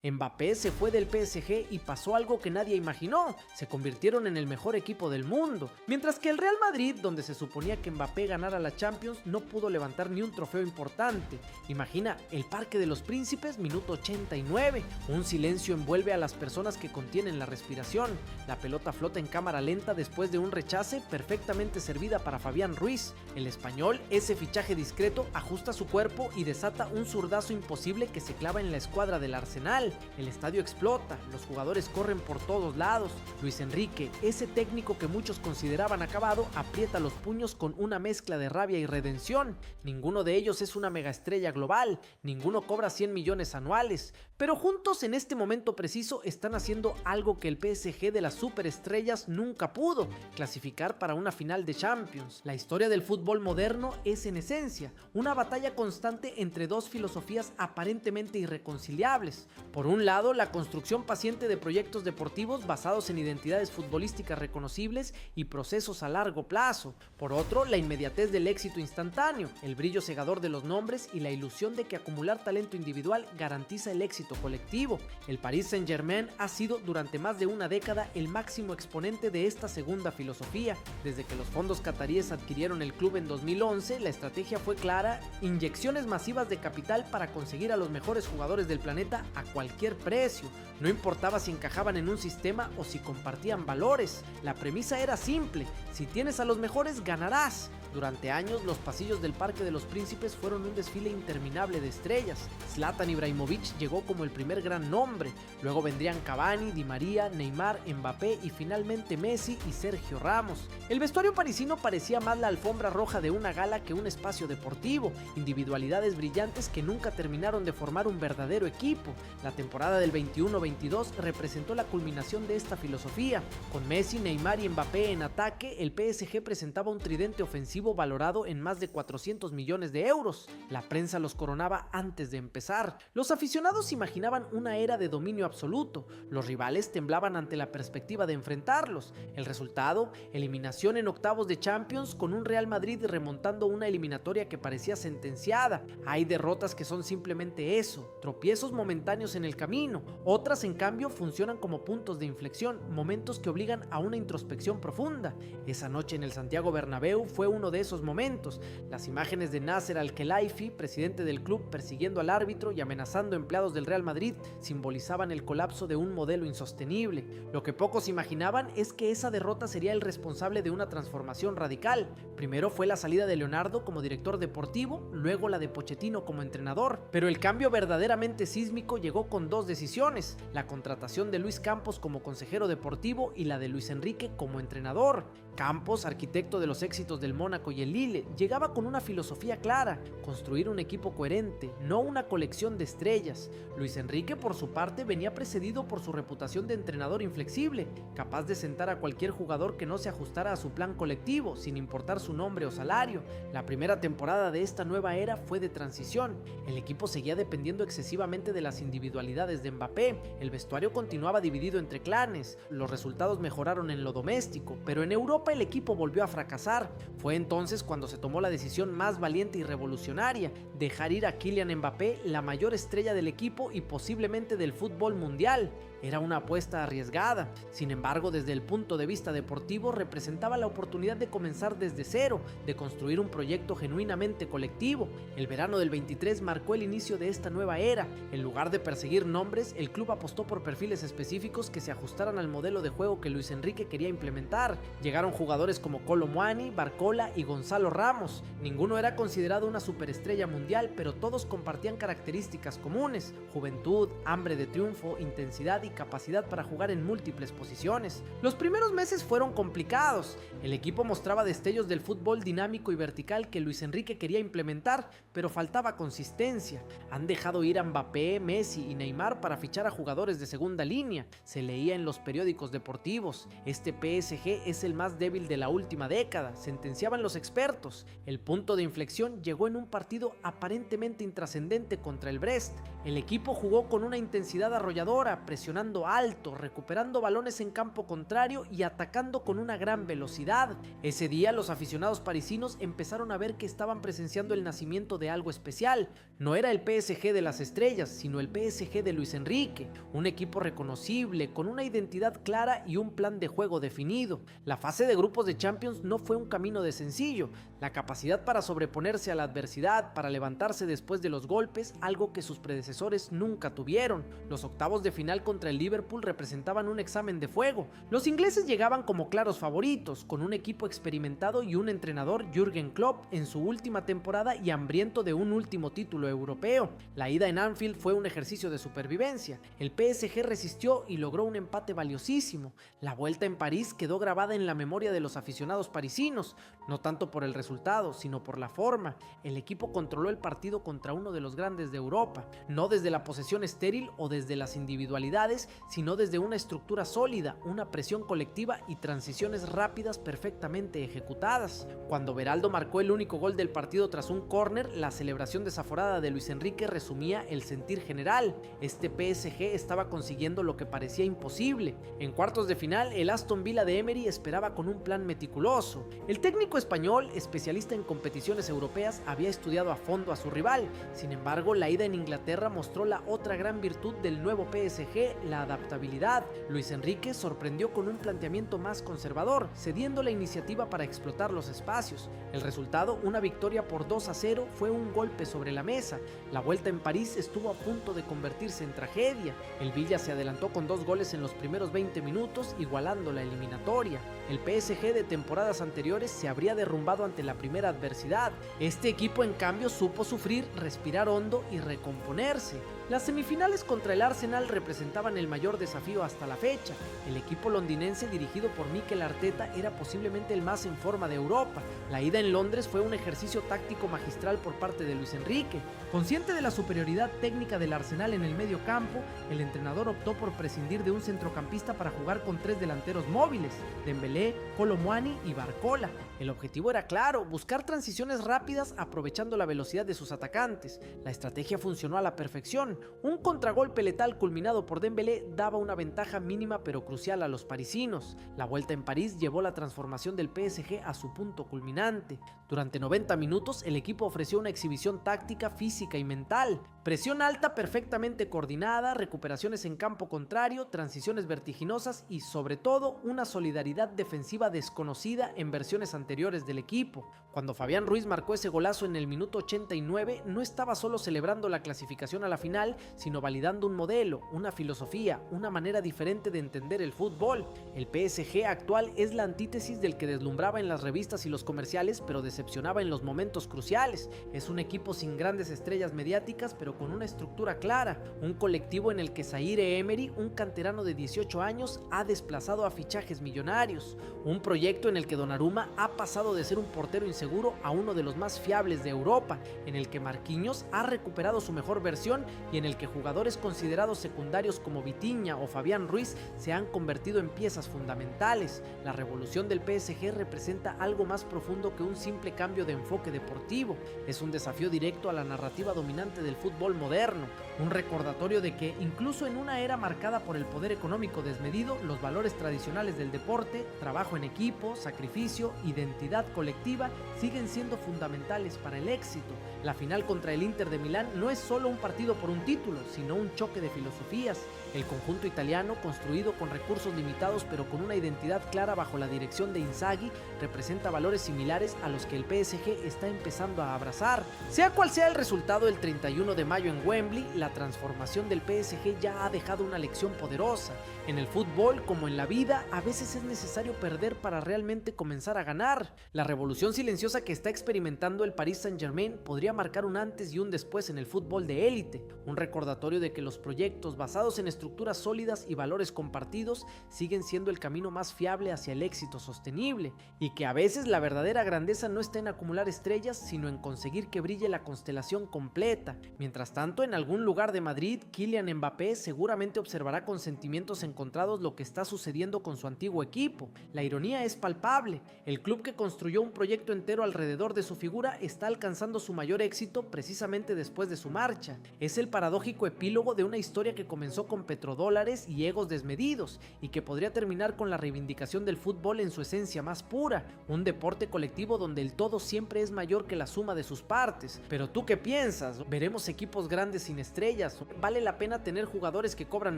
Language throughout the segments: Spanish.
Mbappé se fue del PSG y pasó algo que nadie imaginó, se convirtieron en el mejor equipo del mundo, mientras que el Real Madrid, donde se suponía que Mbappé ganara la Champions, no pudo levantar ni un trofeo importante. Imagina el Parque de los Príncipes, minuto 89, un silencio envuelve a las personas que contienen la respiración, la pelota flota en cámara lenta después de un rechace perfectamente servida para Fabián Ruiz. El español, ese fichaje discreto, ajusta su cuerpo y desata un zurdazo imposible que se clava en la escuadra del Arsenal. El estadio explota, los jugadores corren por todos lados. Luis Enrique, ese técnico que muchos consideraban acabado, aprieta los puños con una mezcla de rabia y redención. Ninguno de ellos es una megaestrella global, ninguno cobra 100 millones anuales, pero juntos en este momento preciso están haciendo algo que el PSG de las superestrellas nunca pudo: clasificar para una final de Champions. La historia del fútbol moderno es en esencia una batalla constante entre dos filosofías aparentemente irreconciliables. Por un lado, la construcción paciente de proyectos deportivos basados en identidades futbolísticas reconocibles y procesos a largo plazo. Por otro, la inmediatez del éxito instantáneo, el brillo cegador de los nombres y la ilusión de que acumular talento individual garantiza el éxito colectivo. El Paris Saint-Germain ha sido durante más de una década el máximo exponente de esta segunda filosofía. Desde que los fondos cataríes adquirieron el club en 2011, la estrategia fue clara: inyecciones masivas de capital para conseguir a los mejores jugadores del planeta a cualquier precio. No importaba si encajaban en un sistema o si compartían valores. La premisa era simple: si tienes a los mejores, ganarás. Durante años, los pasillos del Parque de los Príncipes fueron un desfile interminable de estrellas. Zlatan Ibrahimovic llegó como el primer gran nombre, luego vendrían Cavani, Di María, Neymar, Mbappé y finalmente Messi y Sergio Ramos. El vestuario parisino parecía más la alfombra roja de una gala que un espacio deportivo, individualidades brillantes que nunca terminaron de formar un verdadero equipo. La temporada del 21-22 representó la culminación de esta filosofía. Con Messi, Neymar y Mbappé en ataque, el PSG presentaba un tridente ofensivo valorado en más de 400 millones de euros. La prensa los coronaba antes de empezar. Los aficionados imaginaban una era de dominio absoluto. Los rivales temblaban ante la perspectiva de enfrentarlos. El resultado: eliminación en octavos de Champions, con un Real Madrid remontando una eliminatoria que parecía sentenciada. Hay derrotas que son simplemente eso, tropiezos momentáneos en el camino. Otras, en cambio, funcionan como puntos de inflexión, momentos que obligan a una introspección profunda. Esa noche en el Santiago Bernabéu fue uno de esos momentos. Las imágenes de Nasser Al-Khelaifi, presidente del club, persiguiendo al árbitro y amenazando empleados del Real Madrid, simbolizaban el colapso de un modelo insostenible. Lo que pocos imaginaban es que esa derrota sería el responsable de una transformación radical. Primero fue la salida de Leonardo como director deportivo, luego la de Pochettino como entrenador. Pero el cambio verdaderamente sísmico llegó con dos decisiones: la contratación de Luis Campos como consejero deportivo y la de Luis Enrique como entrenador. Campos, arquitecto de los éxitos del Mónaco y el Lille, llegaba con una filosofía clara: construir un equipo coherente, no una colección de estrellas. Luis Enrique, por su parte, venía precedido por su reputación de entrenador inflexible, capaz de sentar a cualquier jugador que no se ajustara a su plan colectivo, sin importar su nombre o salario. La primera temporada de esta nueva era fue de transición. El equipo seguía dependiendo excesivamente de las individualidades de Mbappé, el vestuario continuaba dividido entre clanes, los resultados mejoraron en lo doméstico, pero en Europa el equipo volvió a fracasar. Fue entonces cuando se tomó la decisión más valiente y revolucionaria: dejar ir a Kylian Mbappé, la mayor estrella del equipo y posiblemente del fútbol mundial. Era una apuesta arriesgada. Sin embargo, desde el punto de vista deportivo, representaba la oportunidad de comenzar desde cero, de construir un proyecto genuinamente colectivo. El verano del 23 marcó el inicio de esta nueva era. En lugar de perseguir nombres, el club apostó por perfiles específicos que se ajustaran al modelo de juego que Luis Enrique quería implementar. Llegaron jugadores como Kolo Muani, Barcola y Gonzalo Ramos. Ninguno era considerado una superestrella mundial, pero todos compartían características comunes: juventud, hambre de triunfo, intensidad y capacidad para jugar en múltiples posiciones. Los primeros meses fueron complicados. El equipo mostraba destellos del fútbol dinámico y vertical que Luis Enrique quería implementar, pero faltaba consistencia. Han dejado ir a Mbappé, Messi y Neymar para fichar a jugadores de segunda línea. Se leía en los periódicos deportivos: este PSG es el más débil de la última década, sentenciaban los expertos. El punto de inflexión llegó en un partido aparentemente intrascendente contra el Brest. El equipo jugó con una intensidad arrolladora, presionando alto, recuperando balones en campo contrario y atacando con una gran velocidad. Ese día los aficionados parisinos empezaron a ver que estaban presenciando el nacimiento de algo especial. No era el PSG de las estrellas, sino el PSG PSG de Luis Enrique, un equipo reconocible, con una identidad clara y un plan de juego definido. La fase de grupos de Champions no fue un camino de sencillo, la capacidad para sobreponerse a la adversidad, para levantarse después de los golpes, algo que sus predecesores nunca tuvieron. Los octavos de final contra el Liverpool representaban un examen de fuego. Los ingleses llegaban como claros favoritos, con un equipo experimentado y un entrenador, Jürgen Klopp, en su última temporada y hambriento de un último título europeo. La ida en Anfield fue un ejercicio de supervivencia. El PSG resistió y logró un empate valiosísimo. La vuelta en París quedó grabada en la memoria de los aficionados parisinos, no tanto por el resultado, sino por la forma. El equipo controló el partido contra uno de los grandes de Europa, no desde la posesión estéril o desde las individualidades, sino desde una estructura sólida, una presión colectiva y transiciones rápidas perfectamente ejecutadas. Cuando Beraldo marcó el único gol del partido tras un córner, la celebración desaforada de Luis Enrique resumía el sentir general. Este PSG estaba consiguiendo lo que parecía imposible. En cuartos de final, el Aston Villa de Emery esperaba con un plan meticuloso. El técnico español, especialista en competiciones europeas, había estudiado a fondo a su rival. Sin embargo, la ida en Inglaterra mostró la otra gran virtud del nuevo PSG, la adaptabilidad. Luis Enrique sorprendió con un planteamiento más conservador, cediendo la iniciativa para explotar los espacios. El resultado, una victoria por 2-0, fue un golpe sobre la mesa. La vuelta en París estuvo a punto de convertirse en tragedia. El Villa se adelantó con 2 goles en los primeros 20 minutos, igualando la eliminatoria. El PSG de temporadas anteriores se habría derrumbado ante la primera adversidad. Este equipo, en cambio, supo sufrir, respirar hondo y recomponerse. Las semifinales contra el Arsenal representaban el mayor desafío hasta la fecha. El equipo londinense, dirigido por Mikel Arteta, era posiblemente el más en forma de Europa. La ida en Londres fue un ejercicio táctico magistral por parte de Luis Enrique. Consciente de la superioridad técnica del Arsenal en el medio campo, el entrenador optó por prescindir de un centrocampista para jugar con 3 delanteros móviles: Dembélé, Kolo Muani y Barcola. El objetivo era claro: buscar transiciones rápidas aprovechando la velocidad de sus atacantes. La estrategia funcionó a la perfección. Un contragolpe letal culminado por Dembélé daba una ventaja mínima pero crucial a los parisinos. La vuelta en París llevó la transformación del PSG a su punto culminante. Durante 90 minutos el equipo ofreció una exhibición táctica, física y mental. Presión alta perfectamente coordinada, recuperaciones en campo contrario, transiciones vertiginosas y sobre todo una solidaridad defensiva desconocida en versiones anteriores del equipo. Cuando Fabián Ruiz marcó ese golazo en el minuto 89, no estaba solo celebrando la clasificación a la final, sino validando un modelo, una filosofía, una manera diferente de entender el fútbol. El PSG actual es la antítesis del que deslumbraba en las revistas y los comerciales, pero decepcionaba en los momentos cruciales. Es un equipo sin grandes estrellas mediáticas, pero con una estructura clara, un colectivo en el que Zaire Emery, un canterano de 18 años, ha desplazado a fichajes millonarios, un proyecto en el que Donnarumma ha pasado de ser un portero inseguro a uno de los más fiables de Europa, en el que Marquinhos ha recuperado su mejor versión y en el que jugadores considerados secundarios como Vitinha o Fabián Ruiz se han convertido en piezas fundamentales. La revolución del PSG representa algo más profundo que un simple cambio de enfoque deportivo. Es un desafío directo a la narrativa dominante del fútbol moderno, un recordatorio de que incluso en una era marcada por el poder económico desmedido, los valores tradicionales del deporte, trabajo en equipo, sacrificio, identidad colectiva, siguen siendo fundamentales para el éxito. La final contra el Inter de Milán no es solo un partido por un título, sino un choque de filosofías. El conjunto italiano, construido con recursos limitados pero con una identidad clara bajo la dirección de Inzaghi, representa valores similares a los que el PSG está empezando a abrazar. Sea cual sea el resultado el 31 de mayo en Wembley, la transformación del PSG ya ha dejado una lección poderosa. En el fútbol, como en la vida, a veces es necesario perder para realmente comenzar a ganar. La revolución silenciosa que está experimentando el Paris Saint-Germain podría marcar un antes y un después en el fútbol de élite, un recordatorio de que los proyectos basados en estructuras sólidas y valores compartidos siguen siendo el camino más fiable hacia el éxito sostenible, y que a veces la verdadera grandeza no está en acumular estrellas, sino en conseguir que brille la constelación completa. Mientras tanto, en algún lugar de Madrid, Kylian Mbappé seguramente observará con sentimientos encontrados lo que está sucediendo con su antiguo equipo. La ironía es palpable. El club que construyó un proyecto entero alrededor de su figura está alcanzando su mayor mayor éxito precisamente después de su marcha. Es el paradójico epílogo de una historia que comenzó con petrodólares y egos desmedidos, y que podría terminar con la reivindicación del fútbol en su esencia más pura, un deporte colectivo donde el todo siempre es mayor que la suma de sus partes. Pero ¿tú qué piensas? ¿Veremos equipos grandes sin estrellas? ¿Vale la pena tener jugadores que cobran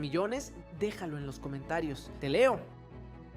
millones? Déjalo en los comentarios. Te leo.